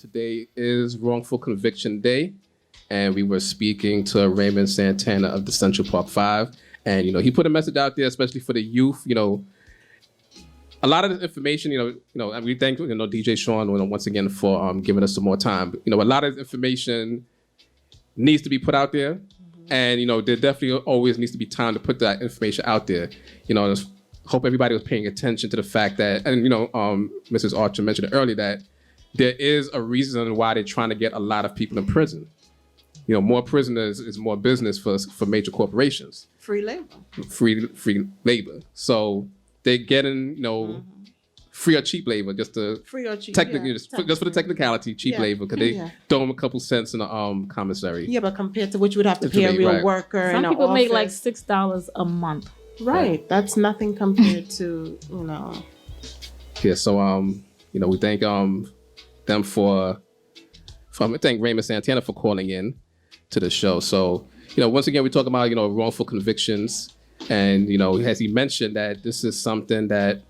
Today is Wrongful Conviction Day, and we were speaking to Raymond Santana of the Central Park Five. And, he put a message out there, especially for the youth. A lot of this information, and we thank, DJ Sean once again for giving us some more time. A lot of this information needs to be put out there. And, there definitely always needs to be time to put that information out there. Hope everybody was paying attention to the fact that, and, Mrs. Archer mentioned it earlier, that there is a reason why they're trying to get a lot of people in prison. More prisoners is more business for major corporations. Free labor. Free labor. So they're getting, free or cheap labor, just to free or cheap, just for the technicality, cheap labor, because they throw them a couple cents in the commissary. Yeah, but compared to what you would have to pay a real worker. Some people make like $6 a month. Right. That's nothing compared to, Yeah, so we thank them I thank Raymond Santana for calling in to the show. So, once again, we talk about, wrongful convictions. And, as he mentioned, that this is something that,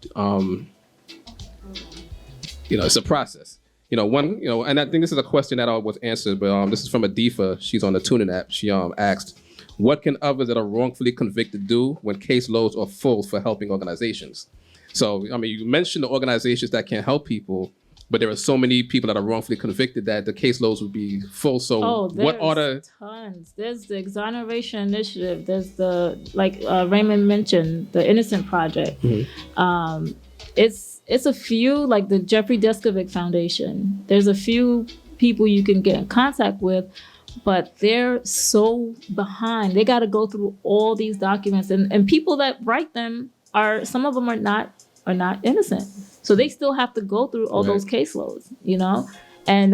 it's a process. And I think this is a question that was answered, but this is from Adifa. She's on the TuneIn app. She asked, what can others that are wrongfully convicted do when caseloads are full for helping organizations? So, you mentioned the organizations that can help people, but there are so many people that are wrongfully convicted that the caseloads would be full. So what are the tons? There's the Exoneration Initiative. There's the, like Raymond mentioned, the Innocent Project. Mm-hmm. It's a few, like the Jeffrey Deskovic Foundation. There's a few people you can get in contact with, but they're so behind. They got to go through all these documents, and people that write them some of them are not innocent. So they still have to go through all those caseloads, And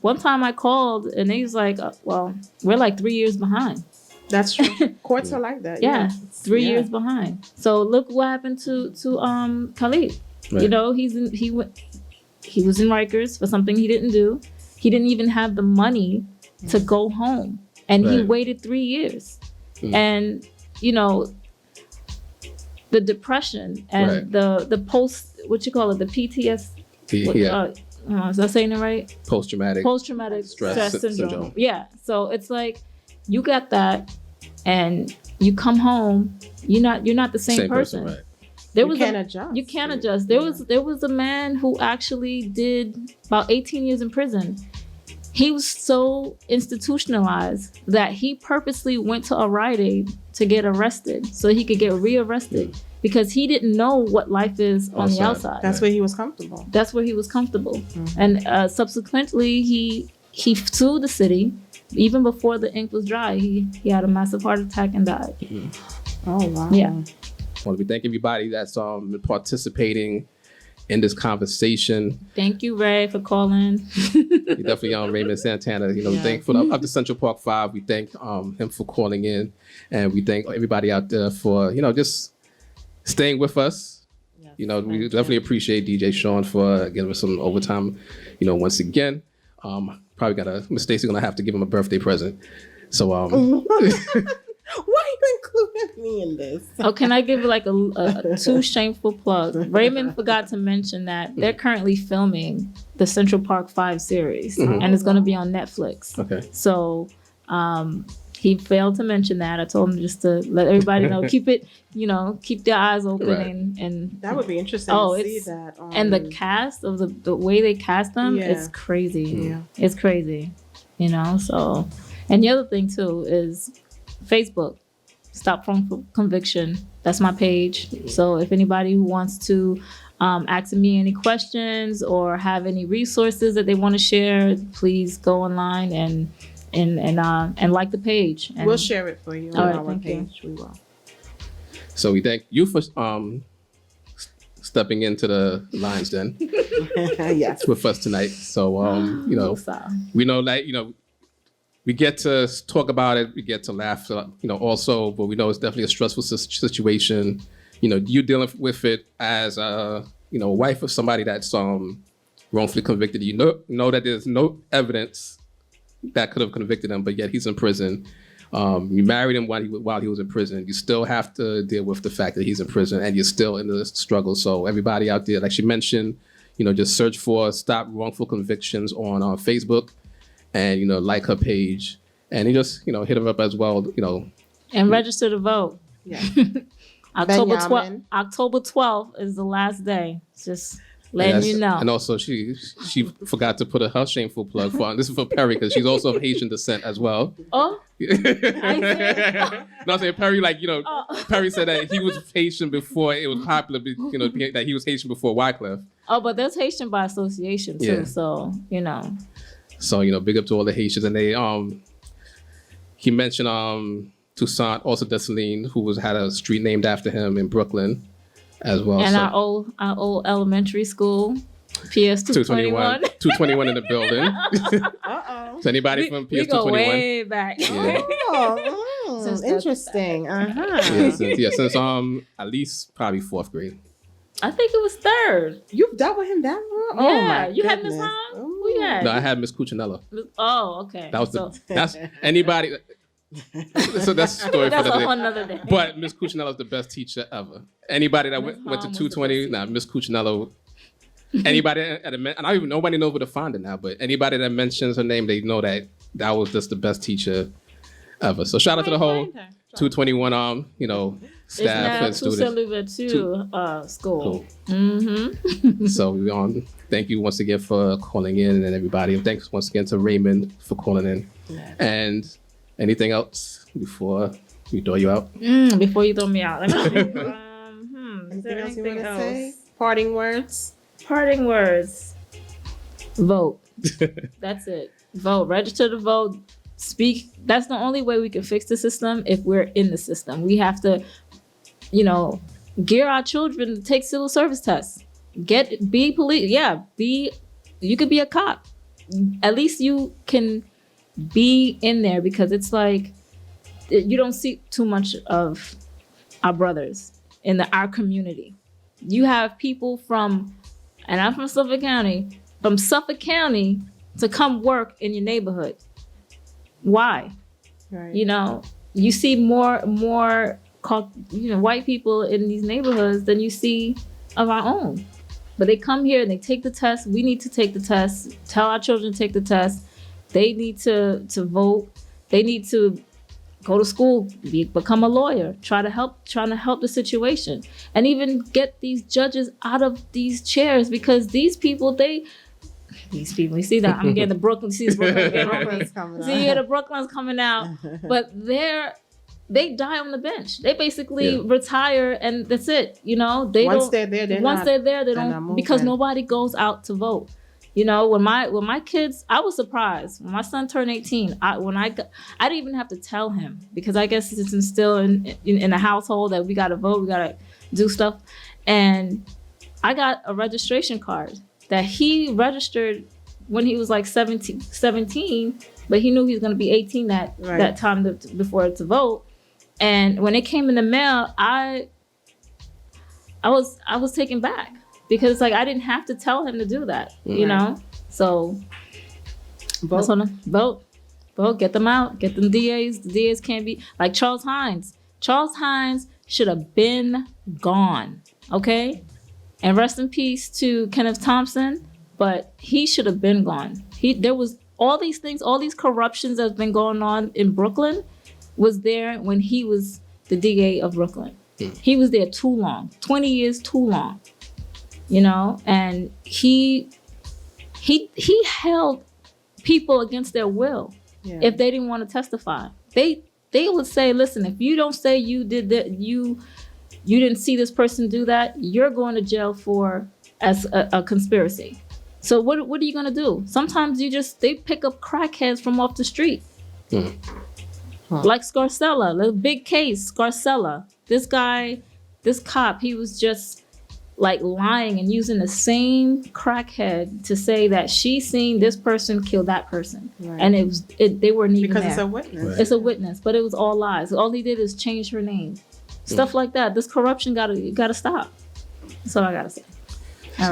one time I called and they was like, well, we're like 3 years behind. That's true. Courts are like that. Yeah, 3 years behind. So look what happened to Khalid. Right. He was in Rikers for something he didn't do. He didn't even have the money to go home, and he waited 3 years. And the depression and the post, what you call it, the PTS. Is that saying it right? Post-traumatic stress syndrome. Yeah. So it's like you got that, and you come home, you're not the same person. Right. You can't adjust. You can't adjust. There was a man who actually did about 18 years in prison. He was so institutionalized that he purposely went to a Rite Aid to get arrested so he could get rearrested because he didn't know what life is on the outside. That's where he was comfortable. Mm-hmm. And subsequently, he sued the city. Even before the ink was dry, he had a massive heart attack and died. Mm-hmm. Oh, wow. Yeah. Well, we thank everybody that's participating in this conversation. Thank you, Ray, for calling. You definitely Raymond Santana. Thankful of the Central Park Five. We thank him for calling in, and we thank everybody out there for just staying with us. Yes, we definitely appreciate DJ Sean for giving us some overtime. Once again, probably Miss Stacy gonna have to give him a birthday present. So Why are you including me in this? Oh, can I give like a too shameful plug? Raymond forgot to mention that they're currently filming the Central Park 5 series, and it's going to be on Netflix. Okay. So he failed to mention that. I told him just to let everybody know, keep their eyes open. And that would be interesting to see that. And the cast of the way they cast them, it's crazy. Yeah. It's crazy, so. And the other thing too is Facebook, Stop Wrongful Conviction. That's my page. So if anybody who wants to ask me any questions or have any resources that they want to share, please go online and like the page. And we'll share it for you on our page. We will. So we thank you for stepping into the lines then. Yes. With us tonight. So we know that we get to talk about it. We get to laugh, also, but we know it's definitely a stressful situation. You dealing with it as a wife of somebody that's wrongfully convicted. You know that there's no evidence that could have convicted him, but yet he's in prison. You married him while he was in prison. You still have to deal with the fact that he's in prison, and you're still in the struggle. So everybody out there, like she mentioned, just search for Stop Wrongful Convictions on Facebook, and like her page, and you just hit her up as well. And register to vote. Yeah. October Benjamin. 12th. October 12th is the last day. Just letting you know. And also, she forgot to put her shameful plug for. This is for Perry because she's also of Haitian descent as well. Oh. No, I'm saying Perry, Perry said that he was Haitian before it was popular. That he was Haitian before Wycliffe. Oh, but that's Haitian by association too. Yeah. So So big up to all the Haitians, and they he mentioned Toussaint also Dessalines, who had a street named after him in Brooklyn as well. And our old elementary school, PS 221. 221 in the building. Uh-oh. So anybody from PS we go 221? way back. Yeah. Oh, interesting. Uh-huh. Since at least probably 4th grade. I think it was 3rd. You've dealt with him that long? Yeah. Oh, my You had Miss goodness. Hahn? Who you had? No, I had Miss Cuccinella. Oh, okay. That was that's anybody. So that's a story That's for a the whole day. nother day. But Miss Cuccinella is the best teacher ever. Anybody that went to Hahn was the 220, Miss Cuccinella. Anybody at I don't even nobody knows where to find it now. But anybody that mentions her name, they know that was just the best teacher ever. So shout out to the whole 221 staff and it's students. now Toussaint school. Cool. Mm-hmm. So thank you once again for calling in, and everybody. And thanks once again to Raymond for calling in. Yeah. And anything else before we throw you out? Before you throw me out. Is Anything there else you anything want to else? say? Parting words? Parting words. Vote. That's it. Vote. Register to vote. Speak. That's the only way we can fix the system if we're in the system. We have to, gear our children to take civil service tests. Be police. Yeah, you could be a cop. At least you can be in there, because it's like you don't see too much of our brothers in our community. You have people and I'm from Suffolk County, to come work in your neighborhood. Why? Right. You see more white people in these neighborhoods than you see of our own. But they come here and they take the test. We need to take the test. Tell our children to take the test. They need to vote. They need to go to school, become a lawyer, trying to help the situation, and even get these judges out of these chairs, because these people, you see that I'm getting the Brooklyn, see the Brooklyn's coming out. the Brooklyn's coming out, but they die on the bench. They basically retire, and that's it. Once they're there, they don't, because nobody goes out to vote. When my kids, I was surprised when my son turned 18. I didn't even have to tell him, because I guess it's instilled in the household that we got to vote, we got to do stuff. And I got a registration card that he registered when he was like 17, but he knew he was going to be 18 that time before to vote. And when it came in the mail, I was taken back. Because it's like I didn't have to tell him to do that, So vote, get them out, get them DAs. The DAs can't be like Charles Hines. Charles Hines should have been gone, okay? And rest in peace to Kenneth Thompson, but he should have been gone. There was all these things, all these corruptions that's been going on in Brooklyn was there when he was the DA of Brooklyn. He was there too long, 20 years too long. And he held people against their will. If they didn't want to testify. They would say, listen, if you don't say you did that, you didn't see this person do that, you're going to jail as a conspiracy. So what are you going to do? Sometimes they pick up crackheads from off the street. Like Scarcella, the big case, Scarcella. This cop, he was just like lying and using the same crackhead to say that she seen this person kill that person. Right. And they weren't even because there. It's a witness. Right. It's a witness, but it was all lies. All he did is change her name. Stuff like that. This corruption gotta stop. That's all I gotta say.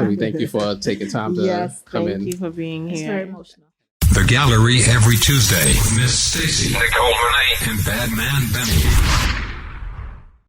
We thank you for taking time to come in. Thank you for being here. It's very emotional. The Gallery every Tuesday. Miss Stacy, Nicole Renee, and Bad Man Benny.